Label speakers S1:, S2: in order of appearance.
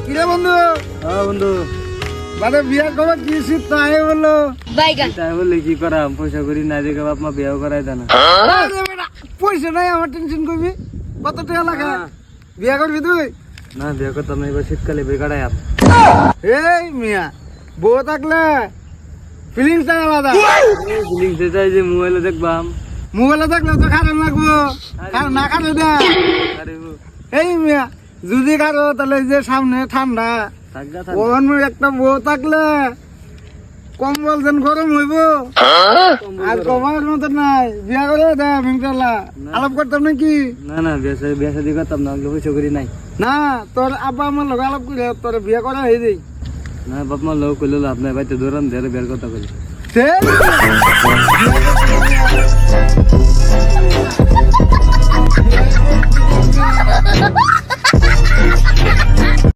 S1: কিরে বন্ধু?
S2: বন্ধু
S1: বাদে বিয়ার খবর দিয়েছি তাই বললো।
S2: তাই বললে কি করাম, পয়সা করি না দেখে বাপ মা বিয়েও করাই দেয় না।
S1: পয়সা নাই, আমার টেনশন করবি। কত টাকা লাগা বিয়া করবি তুই?
S2: না বিয়ে করতাম না, এবার শীতকালে বেকারাই আপ।
S1: এই মিয়া, বউ থাকলে ফিলিংসটা আলাদা।
S2: ফিলিংস চাই যে মোবাইলে দেখবাম।
S1: মোবাইলে থাকলে তো খারাপ লাগবো, না খারাপ না।
S2: আরে
S1: এই মিয়া, যদি খারো তাহলে যে সামনে ঠান্ডা,
S2: থাকগা
S1: ওখান একটা বউ থাকলে কম্বল যেন গরম হইব। আর কমার মতো নাই, বিয়া করে দেয় মিংটালা আলাপ করতাম নাকি?
S2: না না বিয়ে শাদি করতাম না, ওগুলো পয়সা করি নাই।
S1: না, তোর আব্বা আমার লগে আলাপ করে তোর বিয়া করা হয়ে দেই।
S2: না বাপ মা লোক করলো আপনার বাড়িতে দৌড়ান ধরে বের কথা বলি।
S1: সে